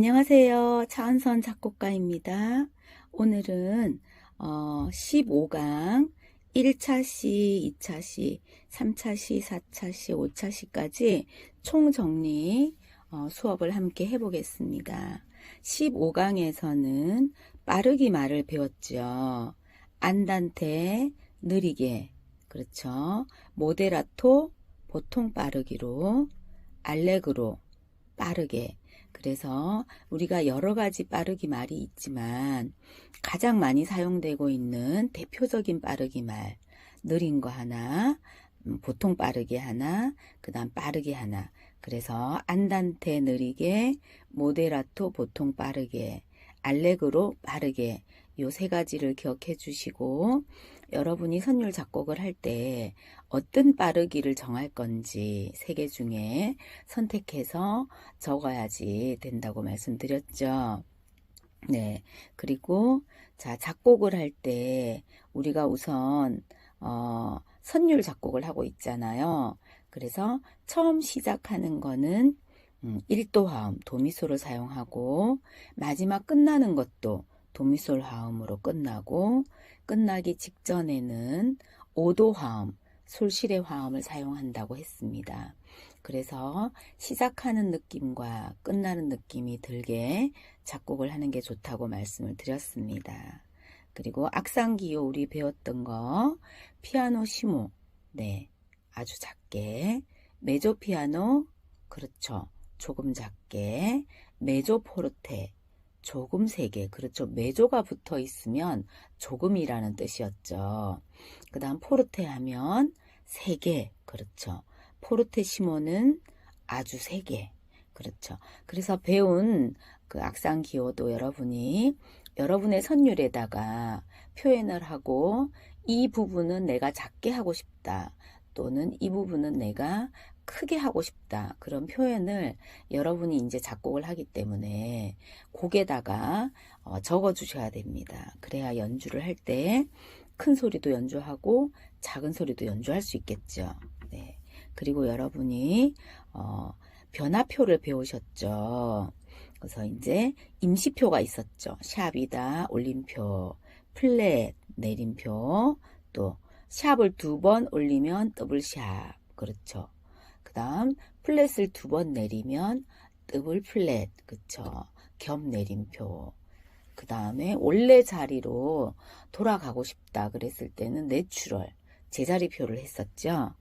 안녕하세요. 차은선 작곡가입니다. 오늘은 15강 1차 시, 2차 시, 3차 시, 4차 시, 5차 시까지 총정리 수업을 함께 해보겠습니다. 15강에서는 빠르기 말을 배웠죠. 안단테, 느리게, 그렇죠. 모데라토, 보통 빠르기로, 알레그로, 빠르게. 그래서 우리가 여러 가지 빠르기 말이 있지만 가장 많이 사용되고 있는 대표적인 빠르기 말, 느린 거 하나, 보통 빠르게 하나, 그 다음 빠르게 하나. 그래서 안단테 느리게, 모데라토 보통 빠르게, 알레그로 빠르게, 요 세 가지를 기억해 주시고 여러분이 선율 작곡을 할 때 어떤 빠르기를 정할 건지 세 개 중에 선택해서 적어야지 된다고 말씀드렸죠. 네. 그리고 자, 작곡을 할 때 우리가 우선 선율 작곡을 하고 있잖아요. 그래서 처음 시작하는 거는 1도 화음, 도미소를 사용하고 마지막 끝나는 것도 도미솔 화음으로 끝나고 끝나기 직전에는 5도 화음, 솔실의 화음을 사용한다고 했습니다. 그래서 시작하는 느낌과 끝나는 느낌이 들게 작곡을 하는 게 좋다고 말씀을 드렸습니다. 그리고 악상기호 우리 배웠던 거 피아노 시모, 네, 아주 작게, 메조 피아노, 그렇죠, 조금 작게, 메조 포르테, 조금 세게, 그렇죠. 메조가 붙어 있으면 조금이라는 뜻이었죠. 그 다음 포르테 하면 세게, 그렇죠. 포르테시모는 아주 세게, 그렇죠. 그래서 배운 그 악상 기호도 여러분이 여러분의 선율에다가 표현을 하고 이 부분은 내가 작게 하고 싶다, 또는 이 부분은 내가 크게 하고 싶다, 그런 표현을 여러분이 이제 작곡을 하기 때문에 곡에다가 적어 주셔야 됩니다. 그래야 연주를 할 때 큰 소리도 연주하고 작은 소리도 연주할 수 있겠죠. 네. 그리고 여러분이 변화표를 배우셨죠. 그래서 이제 임시표가 있었죠. 샵이다, 올림표, 플랫, 내림표, 또 샵을 2번 올리면 더블샵, 그렇죠. 그 다음 플랫을 2번 내리면 더블 플랫, 그쵸. 겹 내림표. 그 다음에 원래 자리로 돌아가고 싶다 그랬을 때는 내추럴, 제자리표를 했었죠.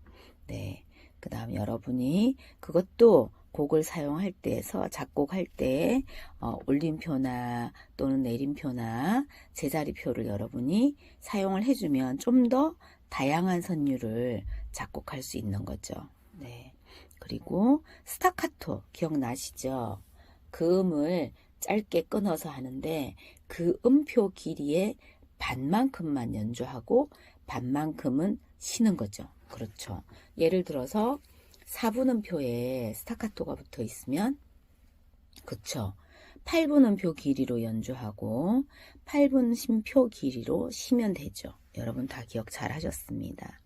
네. 그 다음 여러분이 그것도 곡을 사용할 때에서 작곡할 때 올림표나 또는 내림표나 제자리표를 여러분이 사용을 해주면 좀 더 다양한 선율을 작곡할 수 있는 거죠. 네. 그리고 스타카토 기억나시죠? 그 음을 짧게 끊어서 하는데 그 음표 길이의 반만큼만 연주하고 반만큼은 쉬는 거죠. 그렇죠. 예를 들어서 4분음표에 스타카토가 붙어 있으면, 그쵸, 8분음표 길이로 연주하고 8분음표 길이로 쉬면 되죠. 여러분 다 기억 잘 하셨습니다.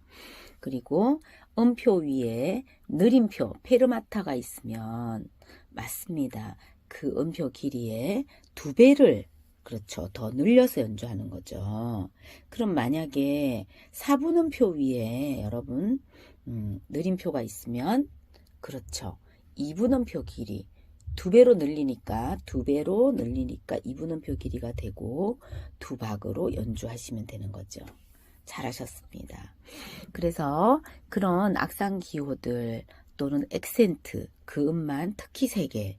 그리고 음표 위에 느림표 페르마타가 있으면 맞습니다. 그 음표 길이의 2배를, 그렇죠, 더 늘려서 연주하는 거죠. 그럼 만약에 4분음표 위에 여러분 느림표가 있으면, 그렇죠, 2분음표 길이 2배로 늘리니까 2분음표 길이가 되고 2박으로 연주하시면 되는 거죠. 잘하셨습니다. 그래서 그런 악상 기호들 또는 액센트, 그 음만 특히 3개,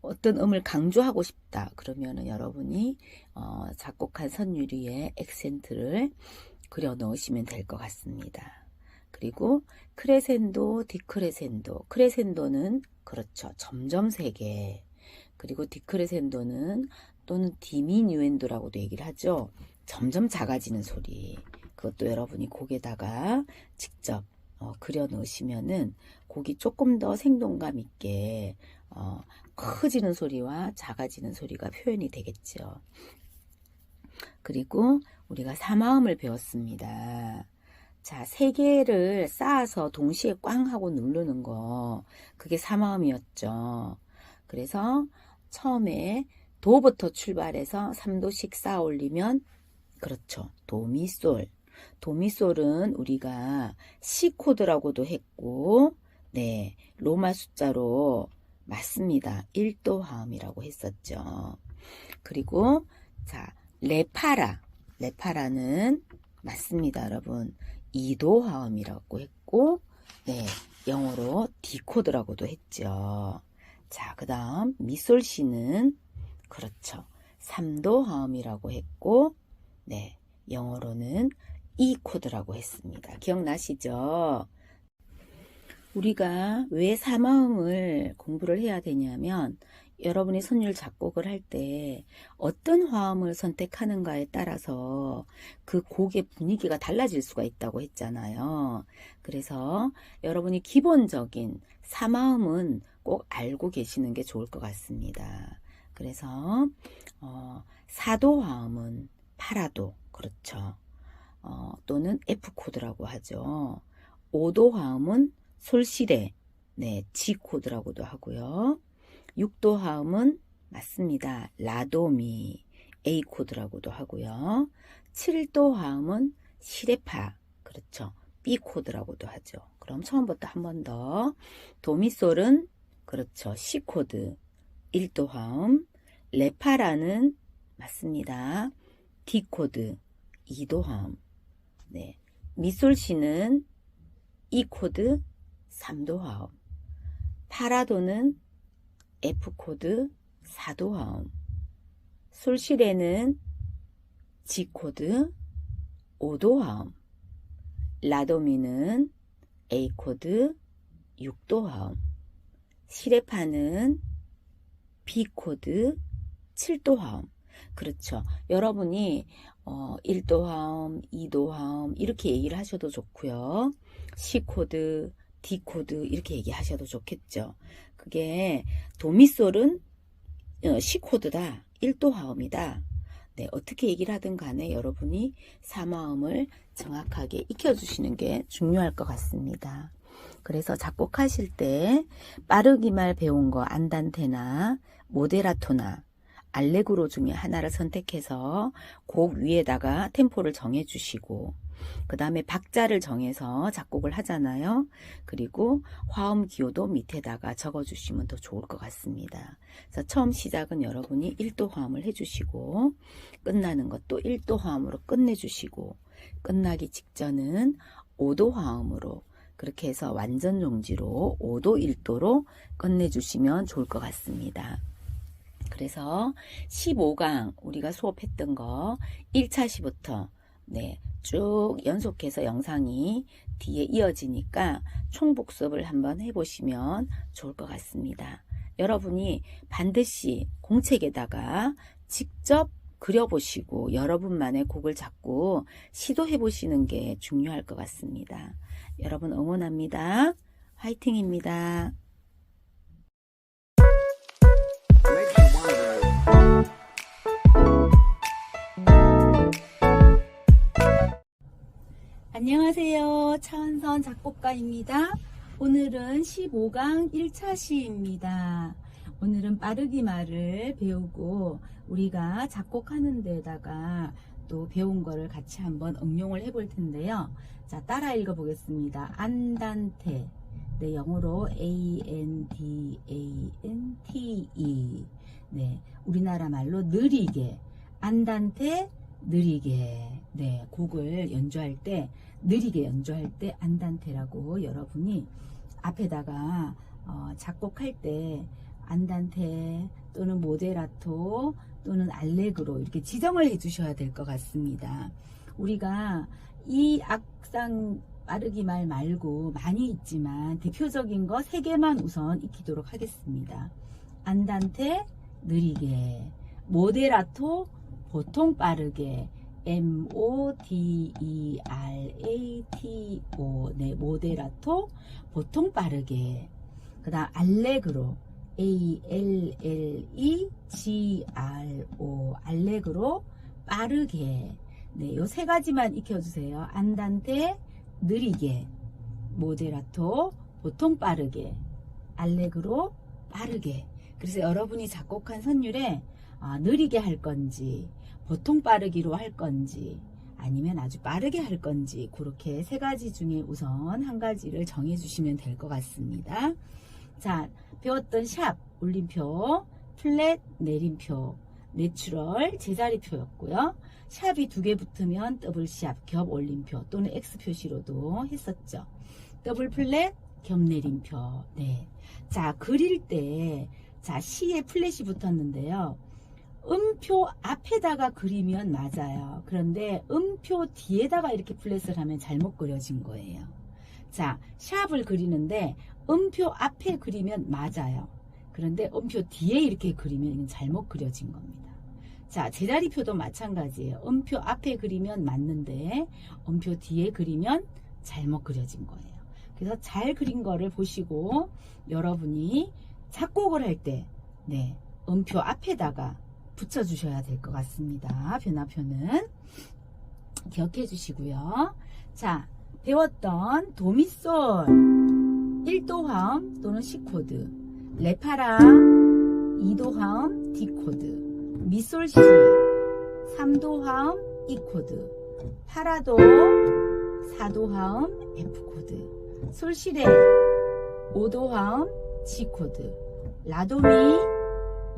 어떤 음을 강조하고 싶다 그러면은 여러분이 작곡한 선율 위에 액센트를 그려 넣으시면 될 것 같습니다. 그리고 크레센도, 디크레센도, 크레센도는 그렇죠, 점점 세게, 그리고 디크레센도는 또는 디미뉴엔도라고도 얘기를 하죠. 점점 작아지는 소리. 그것도 여러분이 곡에다가 직접 그려 넣으시면은 곡이 조금 더 생동감 있게 커지는 소리와 작아지는 소리가 표현이 되겠죠. 그리고 우리가 사마음을 배웠습니다. 자, 3개를 쌓아서 동시에 꽝 하고 누르는 거, 그게 사마음이었죠. 그래서 처음에 도부터 출발해서 3도씩 쌓아 올리면 그렇죠. 도미솔. 도미솔은 우리가 C 코드라고도 했고, 네, 로마 숫자로 맞습니다. 1도 화음이라고 했었죠. 그리고 자, 레파라는 맞습니다, 여러분. 2도 화음이라고 했고, 네, 영어로 D 코드라고도 했죠. 자, 그 다음 미솔씨는 그렇죠. 3도 화음이라고 했고, 네, 영어로는 E 코드라고 했습니다. 기억나시죠? 우리가 왜 3화음을 공부를 해야 되냐면 여러분이 선율 작곡을 할 때 어떤 화음을 선택하는가에 따라서 그 곡의 분위기가 달라질 수가 있다고 했잖아요. 그래서 여러분이 기본적인 3화음은 꼭 알고 계시는 게 좋을 것 같습니다. 그래서 4도 화음은 파라도, 그렇죠. 또는 F 코드라고 하죠. 5도 화음은 솔시레, 네, G 코드라고도 하고요. 6도 화음은 맞습니다. 라도미, A 코드라고도 하고요. 7도 화음은 시레파, 그렇죠. B 코드라고도 하죠. 그럼 처음부터 한 번 더. 도미솔은 그렇죠. C 코드, 1도 화음. 레파라는 맞습니다. D 코드, 2도 화음. 네. 미솔시는 E 코드, 3도 화음. 파라도는 F 코드, 4도 화음. 솔시레는 G 코드, 5도 화음. 라도미는 A 코드, 6도 화음. 시레파는 B 코드, 7도 화음. 그렇죠. 여러분이 1도 화음, 2도 화음 이렇게 얘기를 하셔도 좋고요. C 코드, D 코드 이렇게 얘기하셔도 좋겠죠. 그게 도미솔은 C 코드다, 1도 화음이다. 네, 어떻게 얘기를 하든 간에 여러분이 3화음을 정확하게 익혀주시는 게 중요할 것 같습니다. 그래서 작곡하실 때 빠르기말 배운 거 안단테나 모데라토나 알레그로 중에 하나를 선택해서 곡 위에다가 템포를 정해주시고 그 다음에 박자를 정해서 작곡을 하잖아요. 그리고 화음 기호도 밑에다가 적어주시면 더 좋을 것 같습니다. 그래서 처음 시작은 여러분이 1도 화음을 해주시고 끝나는 것도 1도 화음으로 끝내주시고 끝나기 직전은 5도 화음으로 그렇게 해서 완전 종지로 5도 1도로 끝내주시면 좋을 것 같습니다. 그래서 15강 우리가 수업했던 거 1차 시부터 네, 쭉 연속해서 영상이 뒤에 이어지니까 총복습을 한번 해보시면 좋을 것 같습니다. 여러분이 반드시 공책에다가 직접 그려보시고 여러분만의 곡을 잡고 시도해보시는 게 중요할 것 같습니다. 여러분 응원합니다. 화이팅입니다. 안녕하세요. 차은선 작곡가입니다. 오늘은 15강 1차 시입니다. 오늘은 빠르기 말을 배우고 우리가 작곡하는 데다가 또 배운 거를 같이 한번 응용을 해볼 텐데요. 자, 따라 읽어 보겠습니다. 안단테. 네, 영어로 A-N-D-A-N-T-E. 네, 우리나라 말로 느리게. 안단테, 느리게. 네, 곡을 연주할 때, 느리게 연주할 때 안단테라고 여러분이 앞에다가 작곡할 때 안단테 또는 모데라토 또는 알레그로 이렇게 지정을 해 주셔야 될 것 같습니다. 우리가 이 악상 빠르기 말 말고 많이 있지만 대표적인 거 3개만 우선 익히도록 하겠습니다. 안단테 느리게, 모데라토 보통 빠르게, M-O-D-E-R-A-T-O. 네, 모데라토 보통 빠르게. 그 다음 알레그로 A-L-L-E-G-R-O. 알레그로 빠르게. 네, 요 3가지만 익혀주세요. 안단테 느리게, 모데라토 보통 빠르게, 알레그로 빠르게. 그래서 여러분이 작곡한 선율에 느리게 할 건지 보통 빠르기로 할 건지 아니면 아주 빠르게 할 건지 그렇게 세 가지 중에 우선 한 가지를 정해 주시면 될 것 같습니다. 자, 배웠던 샵, 올림표, 플랫, 내림표, 내추럴, 제자리표였고요. 샵이 2개 붙으면 더블 샵, 겹 올림표 또는 X 표시로도 했었죠. 더블 플랫, 겹 내림표. 네. 자, 그릴 때, 자, 시에 플랫이 붙었는데요. 음표 앞에다가 그리면 맞아요. 그런데 음표 뒤에다가 이렇게 플랫을 하면 잘못 그려진 거예요. 자, 샵을 그리는데 음표 앞에 그리면 맞아요. 그런데 음표 뒤에 이렇게 그리면 잘못 그려진 겁니다. 자, 제자리표도 마찬가지예요. 음표 앞에 그리면 맞는데 음표 뒤에 그리면 잘못 그려진 거예요. 그래서 잘 그린 거를 보시고 여러분이 작곡을 할 때 네, 음표 앞에다가 붙여주셔야 될 것 같습니다. 변화표는 기억해 주시고요. 자, 배웠던 도미솔 1도 화음 또는 C코드, 레파라 2도 화음 D코드, 미솔시 3도 화음 E코드, 파라도 4도 화음 F코드, 솔시레 5도 화음 G코드, 라도미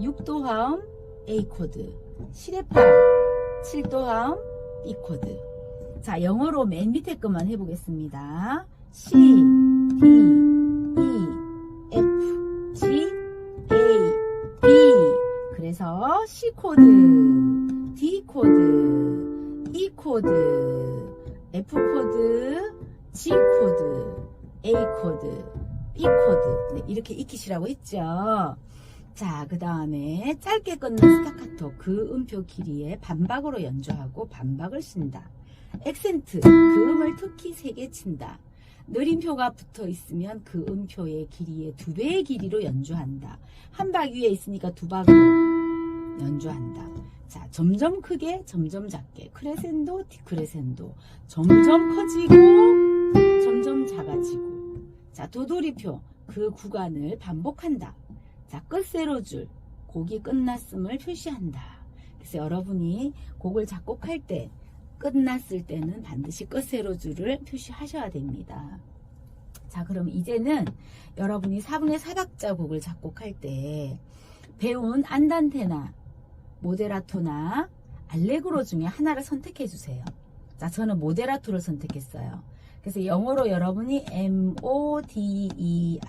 6도 화음 A코드, 시레파 7도 화음 B코드. 자, 영어로 맨 밑에 것만 해보겠습니다. C, D, E, F, G, A, B. 그래서 C코드, D코드, E코드, F코드, G코드, A코드, B코드. 네, 이렇게 익히시라고 했죠. 자, 그 다음에 짧게 끊는 스타카토, 그 음표 길이에 반박으로 연주하고 반박을 쓴다. 액센트, 그 음을 특히 3개 친다. 느림표가 붙어 있으면 그 음표의 길이의 2배의 길이로 연주한다. 한 박 위에 있으니까 2박으로 연주한다. 자, 점점 크게, 점점 작게, 크레센도, 디크레센도, 점점 커지고, 점점 작아지고. 자, 도돌이표, 그 구간을 반복한다. 자, 끝세로줄, 곡이 끝났음을 표시한다. 그래서 여러분이 곡을 작곡할 때 끝났을 때는 반드시 끝세로줄을 표시하셔야 됩니다. 자, 그럼 이제는 여러분이 4분의 4박자 곡을 작곡할 때 배운 안단테나 모데라토나 알레그로 중에 하나를 선택해 주세요. 자, 저는 모데라토를 선택했어요. 그래서 영어로 여러분이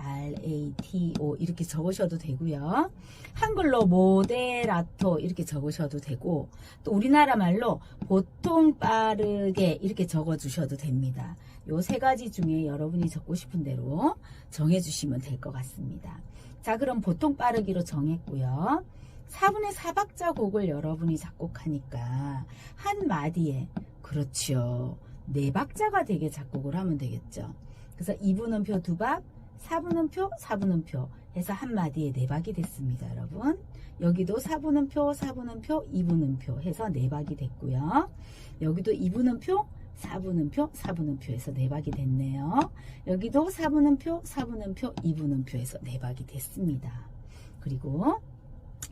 MODERATO 이렇게 적으셔도 되고요. 한글로 모데라토 이렇게 적으셔도 되고, 또 우리나라 말로 보통 빠르게 이렇게 적어주셔도 됩니다. 요 3가지 중에 여러분이 적고 싶은 대로 정해주시면 될 것 같습니다. 자, 그럼 보통 빠르기로 정했고요. 4분의 4박자 곡을 여러분이 작곡하니까 한 마디에, 그렇죠, 4박자가 되게 작곡을 하면 되겠죠. 그래서 2분음표 2박, 4분음표 4분음표 해서 한 마디에 4박이 됐습니다. 여러분, 여기도 4분음표 4분음표 2분음표 해서 4박이 됐고요. 여기도 2분음표 4분음표 4분음표 해서 4박이 됐네요. 여기도 4분음표 4분음표 2분음표 해서 4박이 됐습니다. 그리고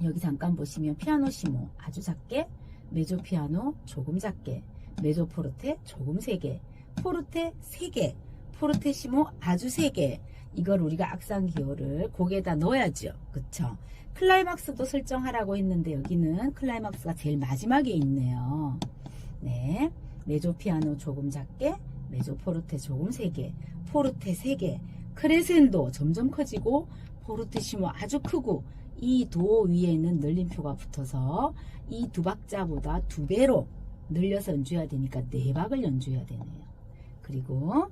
여기 잠깐 보시면 피아노시모 아주 작게, 메조피아노 조금 작게, 메조포르테 조금 세게, 포르테 3개, 포르테시모 아주 세게. 이걸 우리가 악상 기호를 곡에다 넣어야죠. 그쵸? 클라이막스도 설정하라고 했는데 여기는 클라이막스가 제일 마지막에 있네요. 네, 메조피아노 조금 작게, 메조포르테 조금 세게, 포르테 3개, 크레센도 점점 커지고, 포르테시모 아주 크고, 이 도 위에는 늘림표가 붙어서 이 2박자보다 2배로 늘려서 연주해야 되니까 4박을 연주해야 되네요. 그리고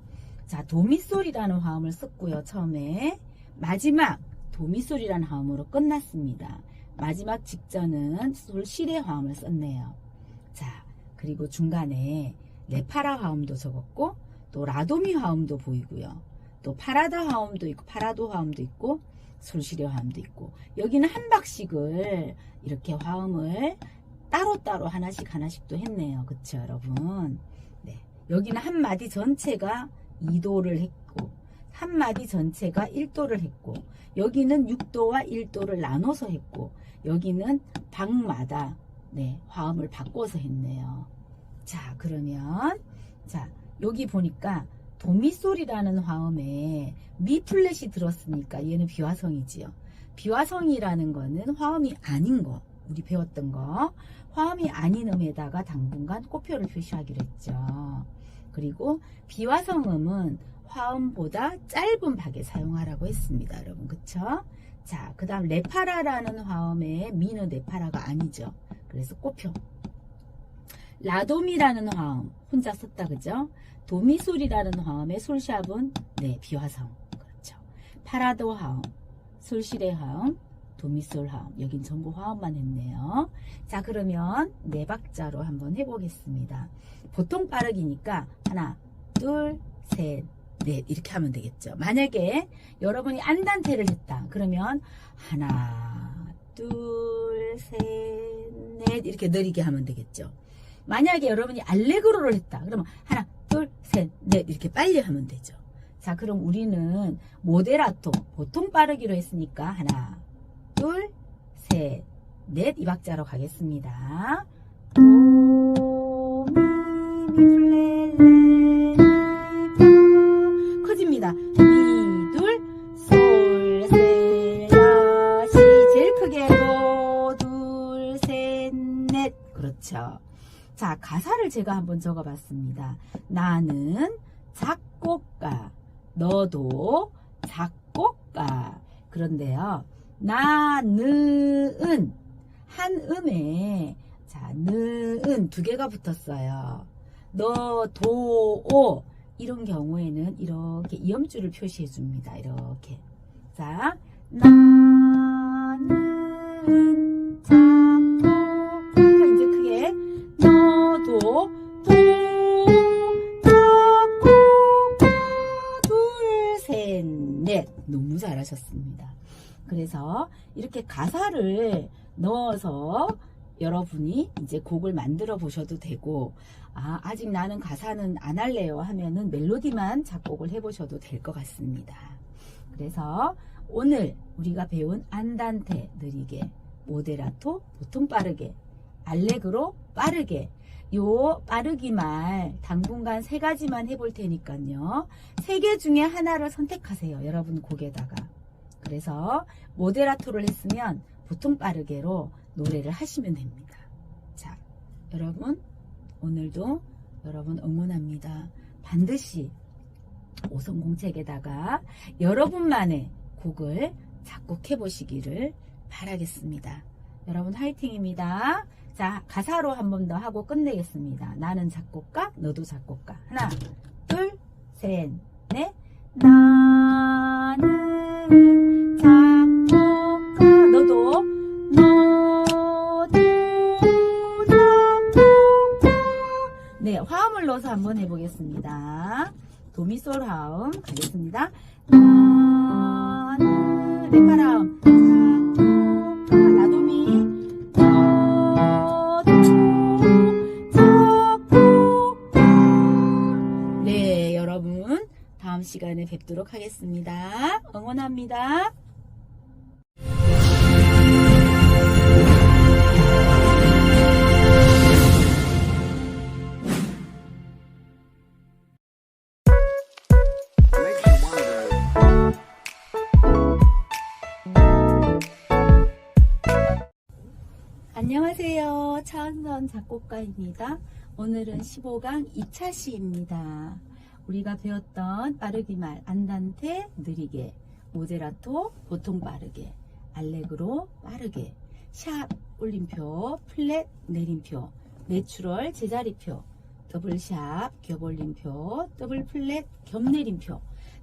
자, 도미솔이라는 화음을 썼고요. 처음에 마지막 도미솔이라는 화음으로 끝났습니다. 마지막 직전은 솔시레 화음을 썼네요. 자, 그리고 중간에 레파라 화음도 적었고, 또 라도미 화음도 보이고요. 또 파라다 화음도 있고, 파라도 화음도 있고, 솔시레 화음도 있고, 여기는 한 박씩을 이렇게 화음을 따로따로 하나씩 또 했네요. 그쵸, 여러분? 네. 여기는 한 마디 전체가 2도를 했고, 한 마디 전체가 1도를 했고, 여기는 6도와 1도를 나눠서 했고, 여기는 방마다 네, 화음을 바꿔서 했네요. 자, 그러면 자, 여기 보니까 도미솔이라는 화음에 미 플랫이 들었으니까 얘는 비화성이지요. 비화성이라는 거는 화음이 아닌 거, 우리 배웠던 거, 화음이 아닌 음에다가 당분간 꽃표를 표시하기로 했죠. 그리고 비화성음은 화음보다 짧은 박에 사용하라고 했습니다, 여러분. 그쵸? 자, 그 다음 레파라라는 화음에 미는 레파라가 아니죠. 그래서 꽃표. 라도미라는 화음 혼자 썼다, 그죠? 도미솔이라는 화음의 솔샵은 네, 비화성. 그렇죠. 파라도 화음, 솔실의 화음, 도미솔 화음. 여긴 전부 화음만 했네요. 자, 그러면 네 박자로 한번 해보겠습니다. 보통 빠르기니까 하나, 둘, 셋, 넷 이렇게 하면 되겠죠. 만약에 여러분이 안단테를 했다. 그러면 하나, 둘, 셋, 넷 이렇게 느리게 하면 되겠죠. 만약에 여러분이 알레그로를 했다. 그러면 하나, 둘, 셋, 넷 이렇게 빨리 하면 되죠. 자, 그럼 우리는 모데라토 보통 빠르기로 했으니까 하나, 둘, 셋, 넷 이 박자로 가겠습니다. 도, 미, 플레, 레, 미, 커집니다. 미, 둘, 솔, 세, 라, 시. 제일 크게 도, 둘, 셋, 넷. 그렇죠. 자, 가사를 제가 한번 적어봤습니다. 나는 작곡가, 너도 작곡가. 그런데요, 나는 한 음에 자, 는 두 개가 붙었어요. 너, 도, 오 이런 경우에는 이렇게 이음줄을 표시해 줍니다. 이렇게. 자, 나는 작곡가. 이제 크게 너도 도 작곡가 둘, 셋, 넷. 너무 잘하셨습니다. 그래서 이렇게 가사를 넣어서 여러분이 이제 곡을 만들어 보셔도 되고, 아직 나는 가사는 안 할래요 하면은 멜로디만 작곡을 해 보셔도 될 것 같습니다. 그래서 오늘 우리가 배운 안단테 느리게, 모데라토 보통 빠르게, 알레그로 빠르게, 요 빠르기 말 당분간 세 가지만 해볼 테니까요. 세 개 중에 하나를 선택하세요. 여러분 곡에다가. 그래서 모데라토를 했으면 보통 빠르게로 노래를 하시면 됩니다. 자, 여러분 오늘도 여러분 응원합니다. 반드시 5성 공책에다가 여러분만의 곡을 작곡해 보시기를 바라겠습니다. 여러분 화이팅입니다. 자, 가사로 한 번 더 하고 끝내겠습니다. 나는 작곡가, 너도 작곡가. 하나, 둘, 셋, 넷. 나는 작곡가, 너도 작곡가. 네, 화음을 넣어서 한번 해보겠습니다. 도미솔 화음 가겠습니다. 나는 레파라음 작곡가, 라도미 작곡가. 네, 여러분 다음 시간에 뵙도록 하겠습니다. 응원합니다. 안녕하세요. 차은선 작곡가입니다. 오늘은 15강 2차 시입니다. 우리가 배웠던 빠르기말, 안단테 느리게, 모데라토 보통 빠르게, 알레그로 빠르게, 샵 올림표, 플랫 내림표, 내추럴 제자리표, 더블샵 겹올림표, 더블 플랫 겹내림표.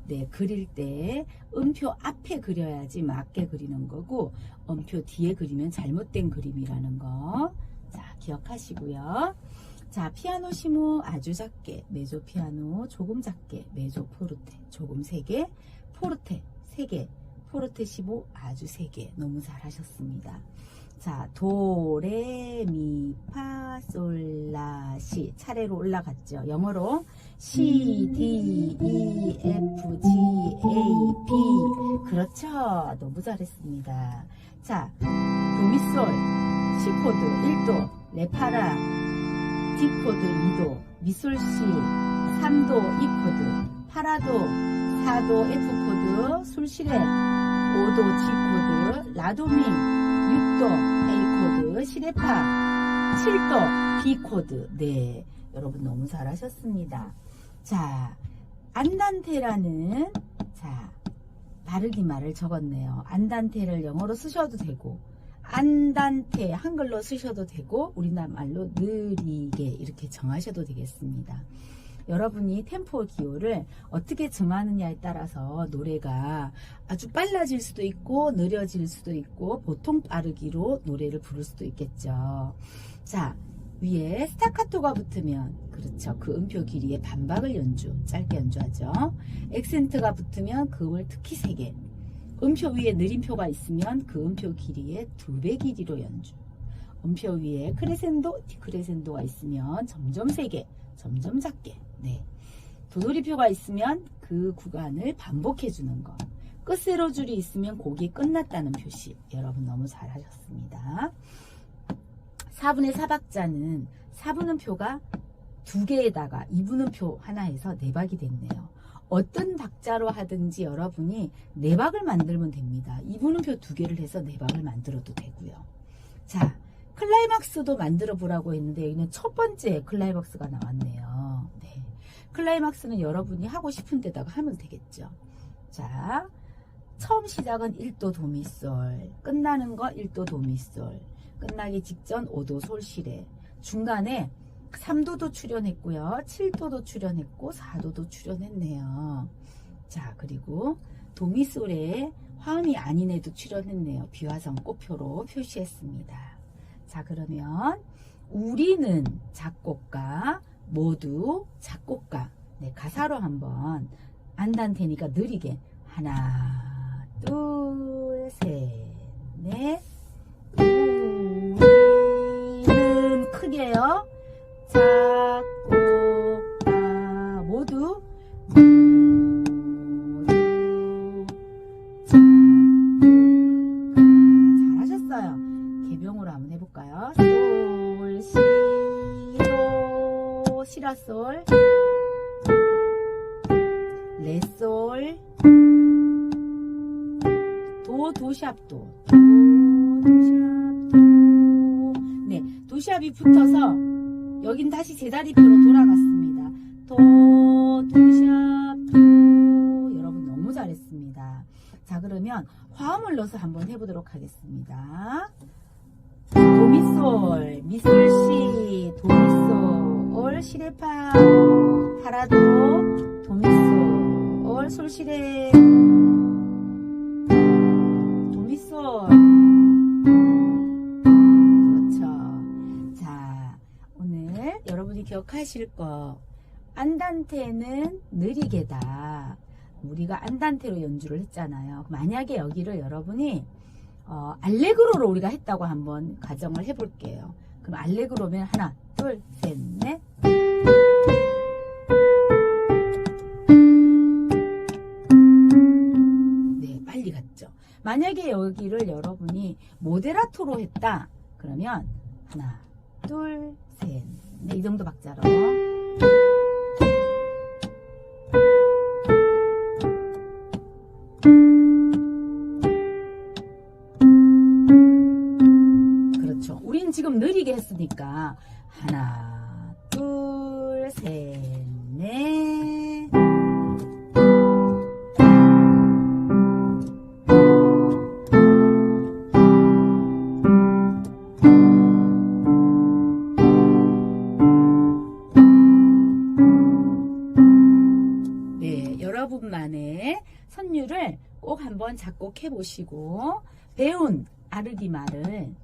네, 그릴 때 음표 앞에 그려야지 맞게 그리는 거고, 음표 뒤에 그리면 잘못된 그림이라는 거. 자, 기억하시고요. 자, 피아노 시무 아주 작게, 메조 피아노 조금 작게, 메조 포르테 조금 세게, 포르테 3개, 포르테 15 아주 세게. 너무 잘 하셨습니다. 자, 도, 레, 미, 파, 솔, 라, 시. 차례로 올라갔죠. 영어로 C, D, E, F, G, A, B. 그렇죠. 너무 잘했습니다. 자, 도미솔, C 코드 1도, 레파라, D 코드 2도, 미솔 C 3도, E 코드, 파라도 4도, F 코드, 솔시레 5도, G 코드, 라도미 6도, A 코드, 시레파 7도, B 코드. 네, 여러분 너무 잘하셨습니다. 자, 안단테라는 자 바르기 말을 적었네요. 안단테를 영어로 쓰셔도 되고, 안단테 한글로 쓰셔도 되고, 우리나라 말로 느리게 이렇게 정하셔도 되겠습니다. 여러분이 템포 기호를 어떻게 정하느냐에 따라서 노래가 아주 빨라질 수도 있고 느려질 수도 있고 보통 빠르기로 노래를 부를 수도 있겠죠. 자, 위에 스타카토가 붙으면 그렇죠. 그 음표 길이의 반박을 짧게 연주하죠. 액센트가 붙으면 그 음을 특히 세게, 음표 위에 느림표가 있으면 그 음표 길이의 2배 길이로 연주, 음표 위에 크레센도, 디크레센도가 있으면 점점 세게, 점점 작게. 네. 도돌이표가 있으면 그 구간을 반복해 주는 거, 끝세로줄이 있으면 곡이 끝났다는 표시. 여러분 너무 잘하셨습니다. 4분의 4박자는 4분음표가 2개에다가 2분음표 하나에서 4박이 됐네요. 어떤 박자로 하든지 여러분이 4박을 만들면 됩니다. 2분음표 2개를 해서 4박을 만들어도 되고요. 자, 클라이막스도 만들어 보라고 했는데 여기는 첫 번째 클라이막스가 나왔네요. 네. 클라이막스는 여러분이 하고 싶은 데다가 하면 되겠죠. 자, 처음 시작은 1도 도미솔, 끝나는 거 1도 도미솔, 끝나기 직전 5도 솔시레, 중간에 3도도 출연했고요. 7도도 출연했고 4도도 출연했네요. 자, 그리고 도미솔에 화음이 아닌 애도 출연했네요. 비화성 꽃표로 표시했습니다. 자, 그러면 우리는 작곡가, 모두 작곡가. 네, 가사로 한번 안단테니까 느리게 하나, 둘, 셋, 넷. 우리는 크게요. 작곡가 모두 잘하셨어요. 개병으로 한번 해볼까요? 솔, 시, 도, 시라솔, 레솔, 도, 도샵도, 도, 도샵도. 네, 도샵이 붙어서 여긴 다시 제자리표로 돌아갔습니다. 도, 도샵, 도. 여러분 너무 잘했습니다. 자, 그러면 화음을 넣어서 한번 해보도록 하겠습니다. 도미솔, 미솔시, 도미솔, 시레파, 파라도, 도미솔, 솔시레, 도미솔. 여러분이 기억하실 거, 안단테는 느리게다. 우리가 안단테로 연주를 했잖아요. 만약에 여기를 여러분이 알레그로로 우리가 했다고 한번 가정을 해볼게요. 그럼 알레그로면 하나, 둘, 셋, 넷. 네, 빨리 갔죠. 만약에 여기를 여러분이 모데라토로 했다. 그러면 하나, 둘, 셋. 네, 이 정도 박자로. 그렇죠. 우린 지금 느리게 했으니까 하나, 둘, 셋, 넷. 여러분만의 선율을 꼭 한번 작곡해 보시고, 배운 아르기말을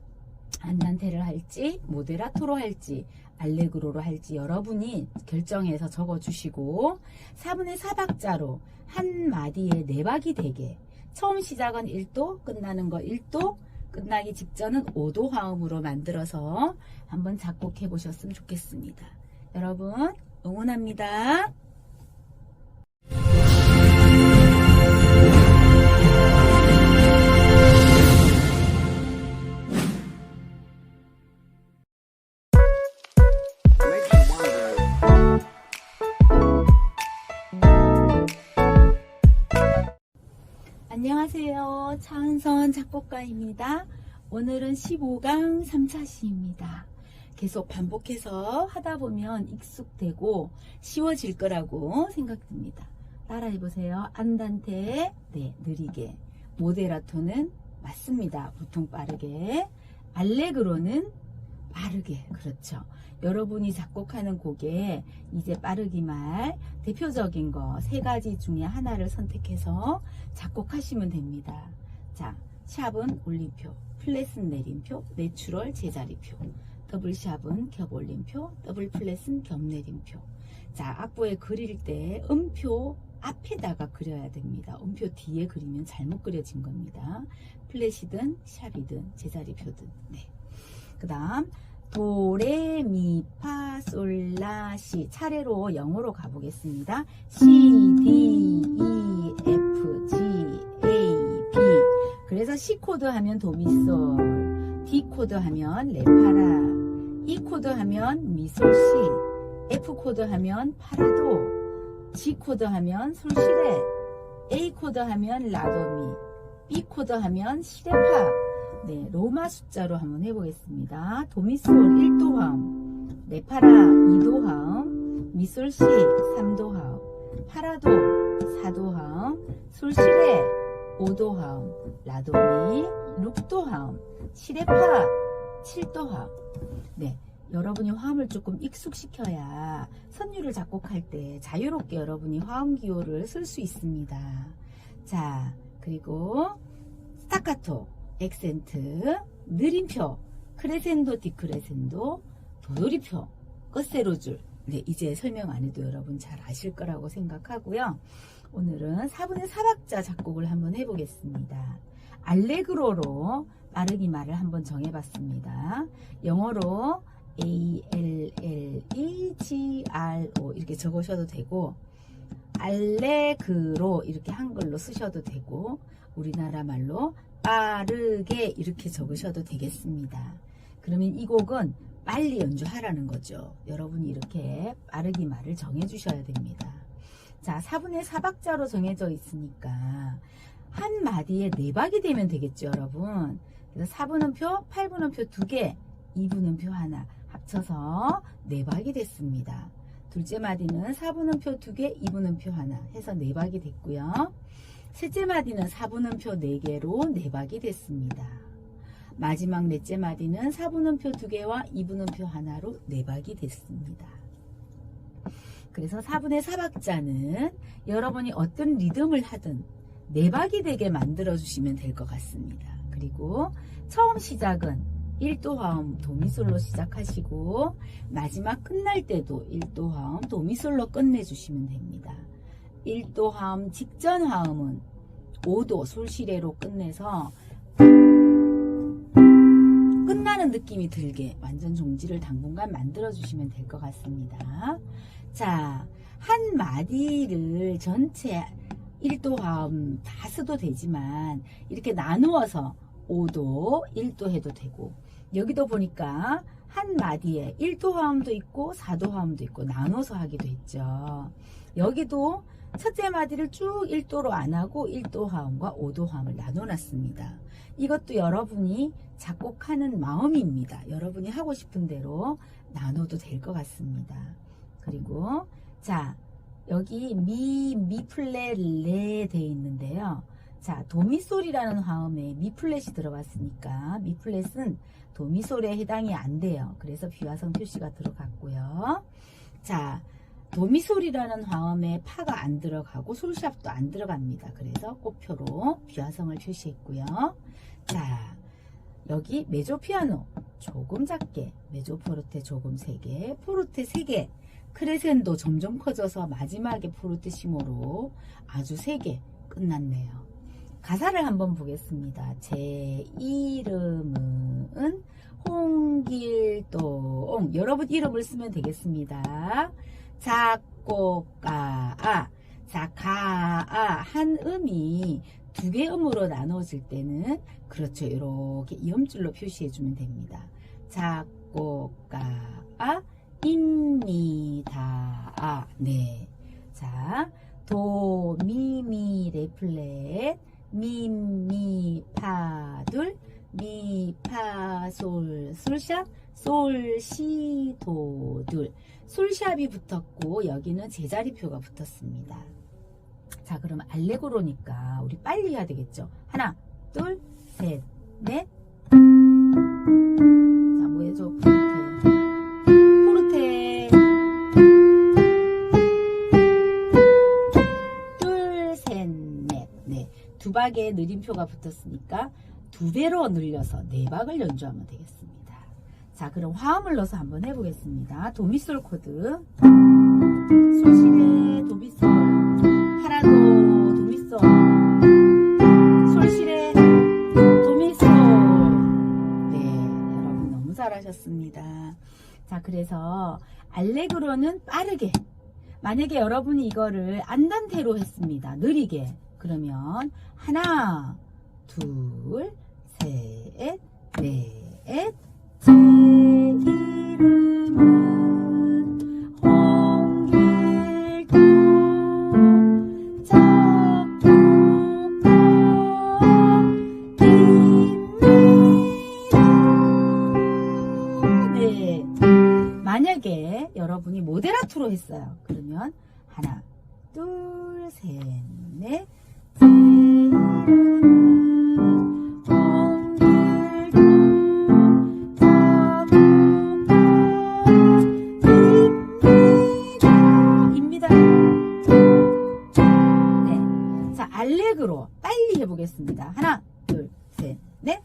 안단테를 할지 모데라토로 할지 알레그로로 할지 여러분이 결정해서 적어 주시고, 4분의 4박자로 한 마디에 4박이 되게, 처음 시작은 1도, 끝나는 거 1도, 끝나기 직전은 5도 화음으로 만들어서 한번 작곡해 보셨으면 좋겠습니다. 여러분 응원합니다. 안녕하세요. 차은선 작곡가입니다. 오늘은 15강 3차 시입니다. 계속 반복해서 하다 보면 익숙되고 쉬워질 거라고 생각됩니다. 따라해보세요. 안단테, 네, 느리게. 모데라토는 맞습니다. 보통 빠르게. 알레그로는 빠르게. 그렇죠. 여러분이 작곡하는 곡에 이제 빠르기 말 대표적인 거 3가지 중에 하나를 선택해서 작곡하시면 됩니다. 자, 샵은 올림표, 플랫은 내림표, 내추럴 제자리표, 더블샵은 겹 올림표, 더블 플랫은 겹 내림표. 자, 악보에 그릴 때 음표 앞에다가 그려야 됩니다. 음표 뒤에 그리면 잘못 그려진 겁니다. 플랫이든 샵이든 제자리표든. 네. 그 다음 도, 레, 미, 파, 솔, 라, 시 차례로 영어로 가보겠습니다. C, D, E, F, G, A, B. 그래서 C 코드 하면 도미솔, D 코드 하면 레파라, E 코드 하면 미솔, 시, F 코드 하면 파라도, G 코드 하면 솔시레, A 코드 하면 라도미, B 코드 하면 시레파. 네, 로마 숫자로 한번 해보겠습니다. 도미솔 1도 화음, 레파라 2도 화음, 미솔시 3도 화음, 파라도 4도 화음, 솔시레 5도 화음, 라도미 6도 화음, 시레파 7도 화음. 네, 여러분이 화음을 조금 익숙시켜야 선율을 작곡할 때 자유롭게 여러분이 화음 기호를 쓸 수 있습니다. 자, 그리고 스타카토, 액센트, 느림표, 크레센도, 디크레센도, 도돌이표, 끝세로줄. 네, 이제 설명 안 해도 여러분 잘 아실 거라고 생각하고요. 오늘은 4분의 4박자 작곡을 한번 해보겠습니다. 알레그로로 빠르기 말을 한번 정해봤습니다. 영어로 A-L-L-E-G-R-O 이렇게 적으셔도 되고, 알레그로 이렇게 한글로 쓰셔도 되고, 우리나라 말로 빠르게 이렇게 적으셔도 되겠습니다. 그러면 이 곡은 빨리 연주하라는 거죠. 여러분이 이렇게 빠르기 말을 정해 주셔야 됩니다. 자, 4분의 4박자로 정해져 있으니까 한 마디에 4박이 되면 되겠죠, 여러분. 그래서 4분음표, 8분음표 2개, 2분음표 하나 합쳐서 4박이 됐습니다. 둘째 마디는 4분음표 2개, 2분음표 하나 해서 4박이 됐고요. 셋째 마디는 4분음표 4개로 4박이 됐습니다. 마지막 넷째 마디는 4분음표 2개와 2분음표 하나로 4박이 됐습니다. 그래서 4분의 4박자는 여러분이 어떤 리듬을 하든 4박이 되게 만들어 주시면 될 것 같습니다. 그리고 처음 시작은 1도 화음 도미솔로 시작하시고 마지막 끝날 때도 1도 화음 도미솔로 끝내주시면 됩니다. 1도 화음 직전 화음은 5도 솔시레로 끝내서 끝나는 느낌이 들게 완전 종지를 당분간 만들어 주시면 될 것 같습니다. 자, 한 마디를 전체 1도 화음 다 써도 되지만 이렇게 나누어서 5도 1도 해도 되고, 여기도 보니까 한 마디에 1도 화음도 있고 4도 화음도 있고 나눠서 하기도 했죠. 여기도 첫째 마디를 쭉 1도로 안 하고 1도 화음과 5도 화음을 나눠 놨습니다. 이것도 여러분이 작곡하는 마음입니다. 여러분이 하고 싶은 대로 나눠도 될 것 같습니다. 그리고 자, 여기 미 플랫 레 돼 있는데요. 자, 도미솔이라는 화음에 미 플랫이 들어갔으니까 미 플랫은 도미솔에 해당이 안 돼요. 그래서 비화성 표시가 들어갔고요. 자, 도미솔이라는 화음에 파가 안 들어가고 솔샵도 안 들어갑니다. 그래서 꽃표로 비화성을 표시했고요. 자, 여기 메조 피아노 조금 작게, 메조 포르테 조금 3개, 포르테 3개, 크레센도 점점 커져서 마지막에 포르테시모로 아주 3개 끝났네요. 가사를 한번 보겠습니다. 제 이름은 홍길동. 여러분 이름을 쓰면 되겠습니다. 작곡가. 자, 한 음이 두 개 음으로 나눠질 때는 그렇죠. 이렇게 이음줄로 표시해 주면 됩니다. 작곡가입니다. 네. 자, 도, 미, 미, 레 플랫, 미, 미, 파, 둘, 미, 파, 솔, 솔샵, 솔, 시, 도, 둘. 솔샵이 붙었고 여기는 제자리표가 붙었습니다. 자, 그럼 알레그로니까 우리 빨리 해야 되겠죠. 하나, 둘, 셋, 넷. 자, 뭐 해줘? 포르테. 둘, 셋, 넷. 네. 두 박에 느림표가 붙었으니까 두 배로 늘려서 네 박을 연주하면 되겠습니다. 자, 그럼 화음을 넣어서 한번 해보겠습니다. 도미솔 코드. 솔시레, 도미솔. 하나도, 도미솔. 솔시레, 도미솔. 네, 여러분 너무 잘하셨습니다. 자, 그래서 알레그로는 빠르게. 만약에 여러분이 이거를 안단테로 했습니다. 느리게. 그러면 하나, 둘, 셋, 넷. 제 이름은 홍길동 작곡가입니다. 네. 만약에 여러분이 모데라토로 했어요. 그러면 하나, 둘, 셋, 넷. 제 알레그로 빨리 해보겠습니다. 하나, 둘, 셋, 넷.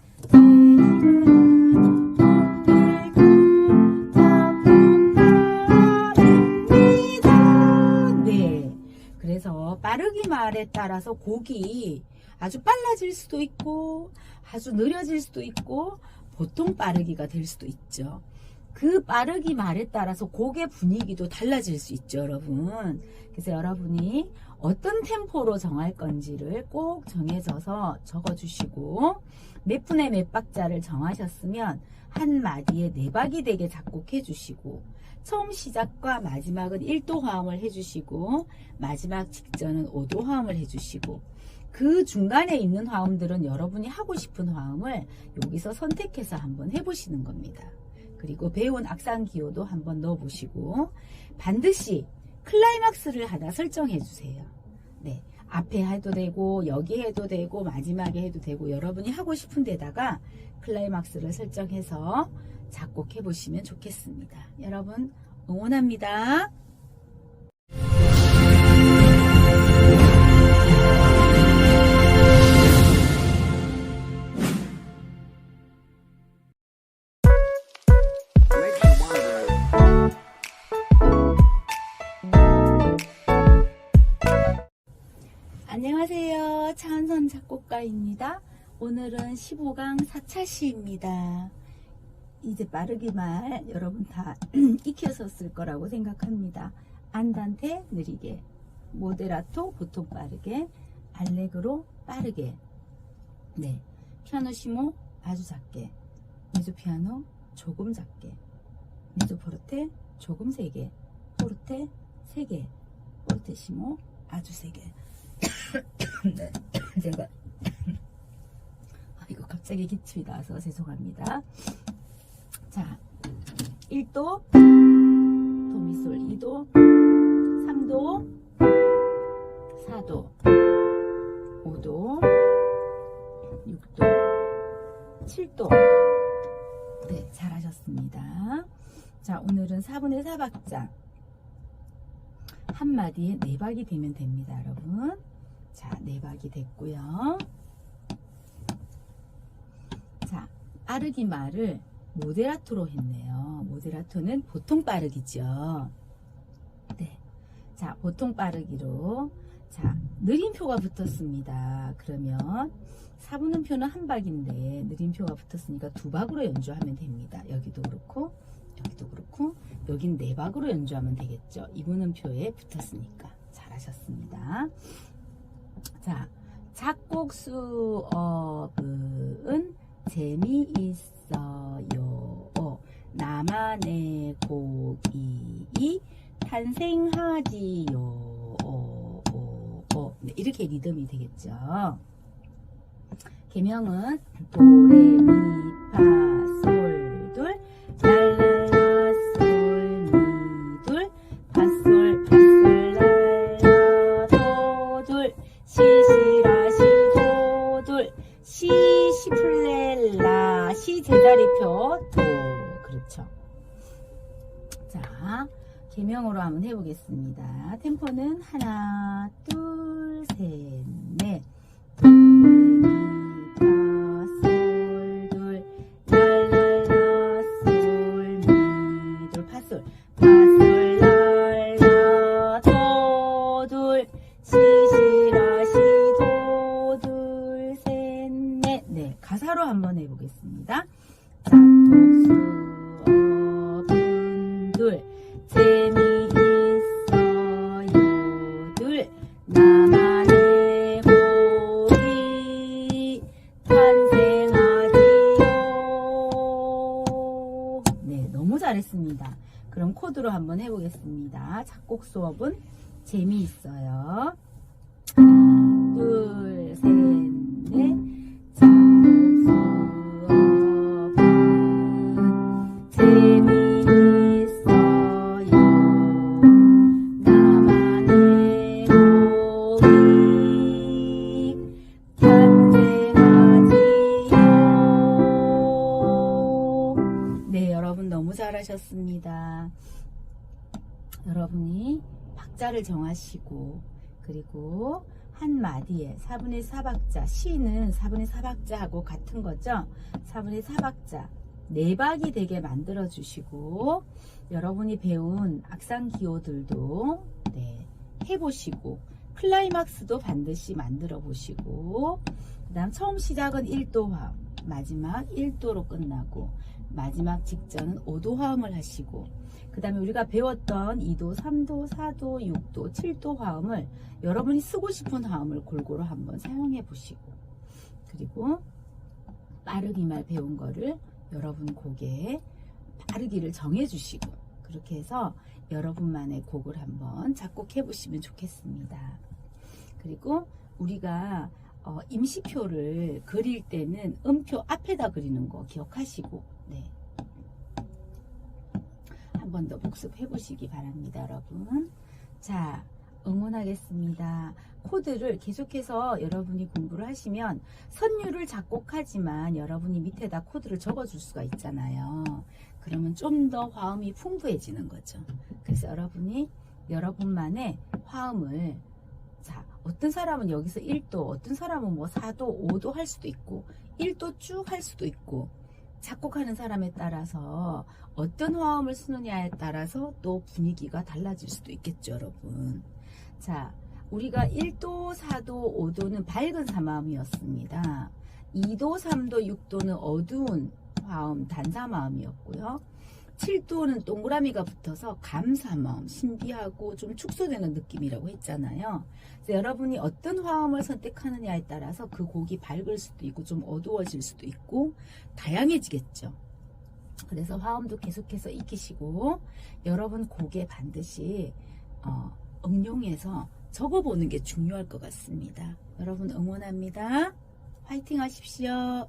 네. 그래서 빠르기 말에 따라서 곡이 아주 빨라질 수도 있고 아주 느려질 수도 있고 보통 빠르기가 될 수도 있죠. 그 빠르기 말에 따라서 곡의 분위기도 달라질 수 있죠, 여러분. 그래서 여러분이 어떤 템포로 정할 건지를 꼭 정해져서 적어주시고 몇 분에 몇 박자를 정하셨으면 한 마디에 네 박이 되게 작곡해 주시고 처음 시작과 마지막은 1도 화음을 해주시고 마지막 직전은 5도 화음을 해주시고 그 중간에 있는 화음들은 여러분이 하고 싶은 화음을 여기서 선택해서 한번 해보시는 겁니다. 그리고 배운 악상 기호도 한번 넣어보시고 반드시 클라이막스를 하나 설정해 주세요. 네, 앞에 해도 되고 여기 해도 되고 마지막에 해도 되고 여러분이 하고 싶은 데다가 클라이막스를 설정해서 작곡해 보시면 좋겠습니다. 여러분 응원합니다. 안녕하세요. 차은선 작곡가입니다. 오늘은 15강 4차 시입니다. 이제 빠르기 말 여러분 다 익혀졌을 거라고 생각합니다. 안단테 느리게, 모데라토 보통 빠르게, 알레그로 빠르게, 네, 피아노시모 아주 작게, 메조피아노 조금 작게, 메조포르테 조금 세게, 포르테 세게, 포르테시모 아주 세게. 네, 제가 이거 갑자기 기침이 나서 죄송합니다. 자, 1도 도미솔, 2도 3도 4도 5도 6도 7도. 네, 잘하셨습니다. 자, 오늘은 4분의 4박자 한마디에 4박이 되면 됩니다, 여러분. 자, 4박이 됐고요. 자, 빠르기 말을 모데라토로 했네요. 모데라토는 보통 빠르기죠. 네. 자, 보통 빠르기로. 자, 느림표가 붙었습니다. 그러면 4분음표는 한 박인데 느림표가 붙었으니까 두 박으로 연주하면 됩니다. 여기도 그렇고 여기도 그렇고 여긴 네 박으로 연주하면 되겠죠. 2분음표에 붙었으니까. 잘하셨습니다. 자, 작곡 수업은 재미있어요. 나만의 곡이 탄생하지요. 네, 이렇게 리듬이 되겠죠. 개명은 도레미파솔돌 랄랄라 솔미돌 파솔 파솔 랄라 도돌 시시라 시도돌 시시플렐라 시 제자리표 도. 그렇죠. 자, 개명으로 한번 해보겠습니다. 템포는 하나, 둘, 셋, 넷. 파솔돌 랄랄라 솔미돌 파솔 파솔 랄라 도돌 시시라 시도돌 셋 넷. 네, 가사로 한번 해보겠습니다. 작곡 수업은 재미있어요 둘 나만의 곡이 탄생하지요. 네, 너무 잘했습니다. 그럼 코드로 한번 해보겠습니다. 작곡 수업은 재미있어요. 하나, 둘, 셋, 넷. 작곡 수업은 재미있어요. 나만의 곡이 탄생하지요. 네, 여러분 너무 잘하셨습니다. 여러분이 박자를 정하시고 그리고 한 마디에 4분의 4박자, 시는 4분의 4박자하고 같은 거죠. 4분의 4박자 4박이 되게 만들어 주시고 여러분이 배운 악상 기호들도 네, 해보시고 클라이막스도 반드시 만들어 보시고 그 다음 처음 시작은 1도 화음, 마지막 1도로 끝나고 마지막 직전은 5도 화음을 하시고 그 다음에 우리가 배웠던 2도, 3도, 4도, 6도, 7도 화음을 여러분이 쓰고 싶은 화음을 골고루 한번 사용해 보시고 그리고 빠르기말 배운 거를 여러분 곡에 빠르기를 정해 주시고 그렇게 해서 여러분만의 곡을 한번 작곡해 보시면 좋겠습니다. 그리고 우리가 임시표를 그릴 때는 음표 앞에다 그리는 거 기억하시고 네. 한 번 더 복습해 보시기 바랍니다, 여러분. 자, 응원하겠습니다. 코드를 계속해서 여러분이 공부를 하시면 선율을 작곡하지만 여러분이 밑에다 코드를 적어줄 수가 있잖아요. 그러면 좀 더 화음이 풍부해지는 거죠. 그래서 여러분이 여러분만의 화음을 자, 어떤 사람은 여기서 1도, 어떤 사람은 뭐 4도, 5도 할 수도 있고 1도 쭉 할 수도 있고 작곡하는 사람에 따라서 어떤 화음을 쓰느냐에 따라서 또 분위기가 달라질 수도 있겠죠, 여러분. 자, 우리가 1도, 4도, 5도는 밝은 사마음이었습니다. 2도, 3도, 6도는 어두운 화음, 단사마음이었고요. 7도는 동그라미가 붙어서 감사마음, 신비하고 좀 축소되는 느낌이라고 했잖아요. 그래서 여러분이 어떤 화음을 선택하느냐에 따라서 그 곡이 밝을 수도 있고 좀 어두워질 수도 있고 다양해지겠죠. 그래서 화음도 계속해서 익히시고 여러분 곡에 반드시 응용해서 적어보는 게 중요할 것 같습니다. 여러분 응원합니다. 화이팅 하십시오.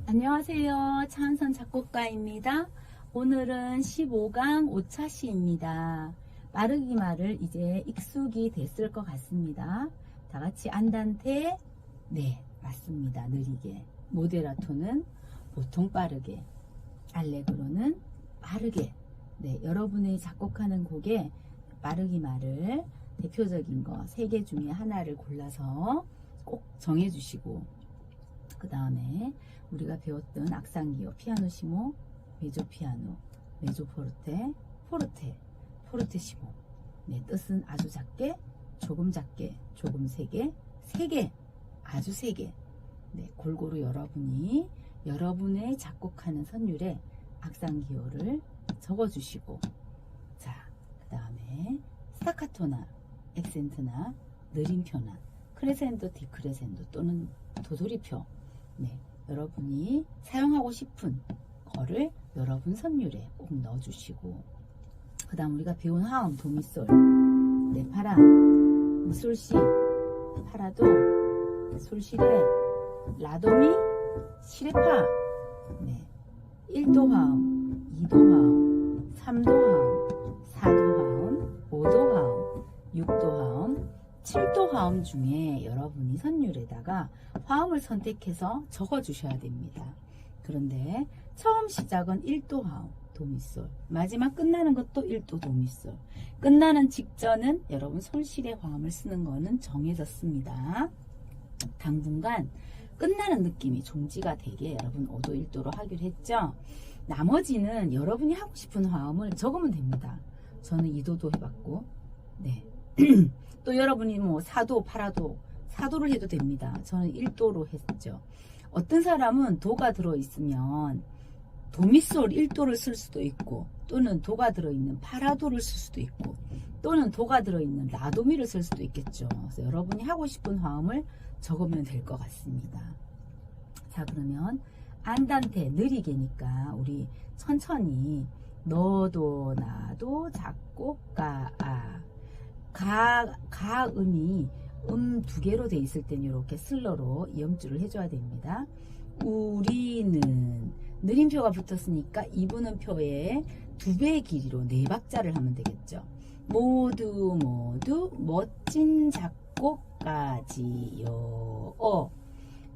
안녕하세요. 차은선 작곡가입니다. 오늘은 15강 5차 시입니다. 빠르기 말을 이제 익숙이 됐을 것 같습니다. 다 같이 안단테, 네, 맞습니다. 느리게. 모데라토는 보통 빠르게, 알레그로는 빠르게 네, 여러분이 작곡하는 곡에 빠르기 말을 대표적인 거 3개 중에 하나를 골라서 꼭 정해주시고, 그 다음에 우리가 배웠던 악상기호, 피아노시모, 메조피아노, 메조포르테, 포르테시모. 네, 뜻은 아주 작게, 조금 세게, 아주 세게. 네, 골고루 여러분이 여러분의 작곡하는 선율에 악상기호를 적어주시고, 자, 그 다음에 스타카토나 액센트나 느림표나 크레센도, 디크레센도 또는 도돌이표, 네, 여러분이 사용하고 싶은 거를 여러분 선율에 꼭 넣어주시고, 그 다음 우리가 배운 화음 도미솔, 네, 파라, 솔시, 파라도, 솔시레, 라도미, 시레파, 네, 1도 화음, 2도 화음, 3도 화음, 4도 화음, 5도 화음, 6도 화음, 7도 화음 중에 여러분이 선율에다가 화음을 선택해서 적어 주셔야 됩니다. 그런데 처음 시작은 1도 화음, 도미솔, 마지막 끝나는 것도 1도 도미솔, 끝나는 직전은 여러분 솔실의 화음을 쓰는 거는 정해졌습니다. 당분간 끝나는 느낌이 종지가 되게 여러분 5도 1도로 하기로 했죠. 나머지는 여러분이 하고 싶은 화음을 적으면 됩니다. 저는 2도도 해봤고, 네. 또 여러분이 뭐 4도, 8도, 4도를 해도 됩니다. 저는 1도로 했죠. 어떤 사람은 도가 들어있으면 도미솔 1도를 쓸 수도 있고, 또는 도가 들어있는 파라도를 쓸 수도 있고, 또는 도가 들어있는 라도미를 쓸 수도 있겠죠. 그래서 여러분이 하고 싶은 화음을 적으면 될 것 같습니다. 자, 그러면 안단테 느리게니까 우리 천천히 너도 나도 작곡가 가음이 2개로 돼 있을 때는 이렇게 슬러로 이음줄을 해줘야 됩니다. 우리는 느림표가 붙었으니까 이분음표에 2배의 길이로 4박자를 하면 되겠죠. 모두 멋진 작곡가지요.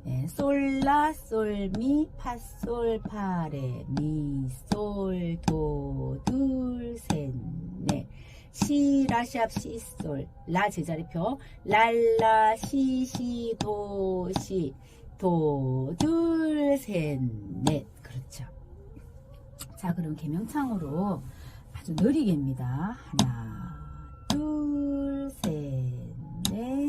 네, 솔라 솔미 파솔 파레 미솔 도 둘 셋 넷 시라샵 시솔 라 제자리표 랄라 시시 도시 도 둘 셋 넷. 그렇죠. 자, 그럼 개명창으로 아주 느리게입니다. 하나 둘 셋 넷.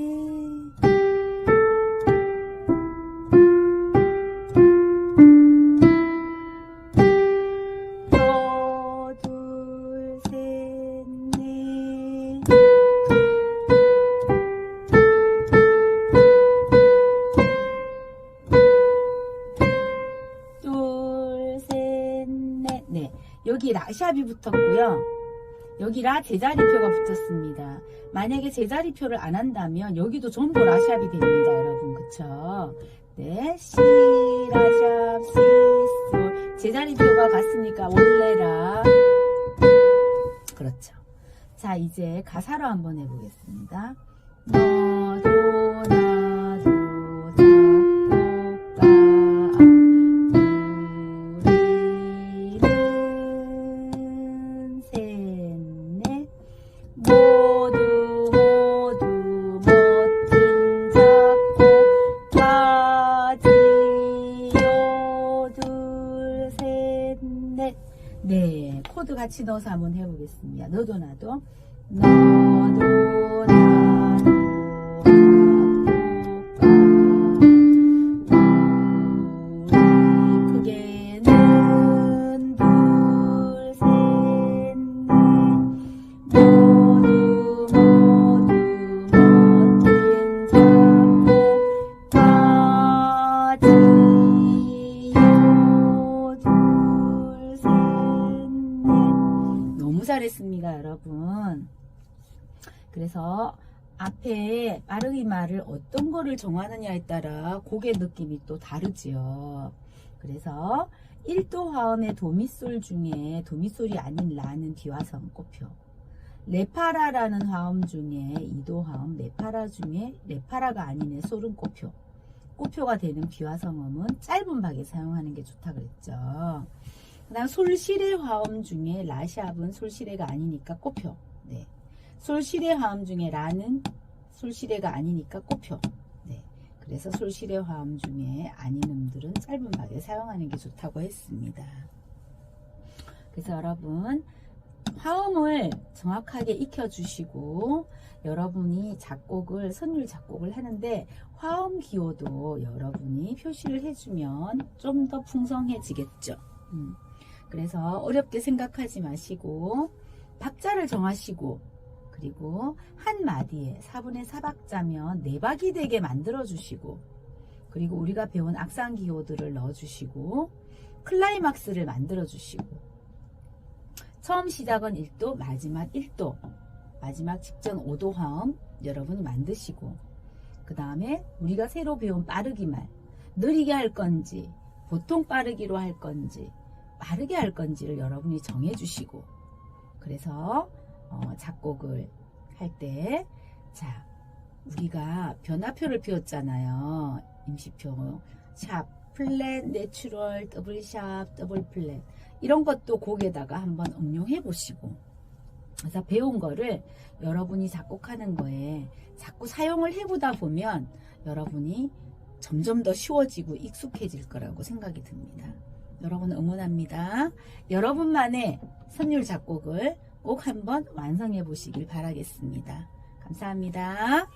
여기 라샵이 붙었고요. 여기 라 제자리표가 붙었습니다. 만약에 제자리표를 안 한다면 여기도 전부 라샵이 됩니다, 여러분. 그쵸? 네, 시, 라샵, 시, 솔. 제자리표가 갔으니까 원래 라. 그렇죠. 자, 이제 가사로 한번 해보겠습니다. 너도 나도 네, 코드 같이 넣어서 한번 해보겠습니다. 너도 나도 너도 나도 우리 크게는 둘 셋 넷 모두 멋진 작곡가지요. 너무 잘했습니다, 여러분. 그래서 앞에 빠르기 말을 어떤 거를 정하느냐에 따라 곡의 느낌이 또 다르지요. 그래서 1도 화음의 도미솔 중에 도미솔이 아닌 라는 비화성 꼽혀. 레파라라는 화음 중에 2도 화음 레파라 중에 레파라가 아닌 솔은 꼽혀. 꼽혀가 되는 비화성음은 짧은 박에 사용하는 게 좋다 그랬죠. 그다음 솔시레 화음 중에 라샵은 솔시레가 아니니까 꼬표. 네. 솔시레 화음 중에 라는 솔시레가 아니니까 꼬표. 네. 그래서 솔시레 화음 중에 아닌 음들은 짧은 박에 사용하는 게 좋다고 했습니다. 그래서 여러분 화음을 정확하게 익혀주시고 여러분이 작곡을 선율 작곡을 하는데 화음 기호도 여러분이 표시를 해주면 좀 더 풍성해지겠죠. 그래서 어렵게 생각하지 마시고 박자를 정하시고 그리고 한 마디에 4분의 4박자면 4박이 되게 만들어 주시고 그리고 우리가 배운 악상 기호들을 넣어 주시고 클라이막스를 만들어 주시고 처음 시작은 1도 마지막 1도 마지막 직전 5도 화음 여러분이 만드시고 그 다음에 우리가 새로 배운 빠르기말 느리게 할 건지 보통 빠르기로 할 건지 빠르게 할 건지를 여러분이 정해 주시고 그래서 작곡을 할 때 자 우리가 변화표를 피웠잖아요. 임시표 샵 플랫 내추럴 더블 샵 더블 플랫 이런 것도 곡에다가 한번 응용해 보시고 그래서 배운 거를 여러분이 작곡하는 거에 자꾸 사용을 해보다 보면 여러분이 점점 더 쉬워지고 익숙해질 거라고 생각이 듭니다. 여러분 응원합니다. 여러분만의 선율 작곡을 꼭 한번 완성해 보시길 바라겠습니다. 감사합니다.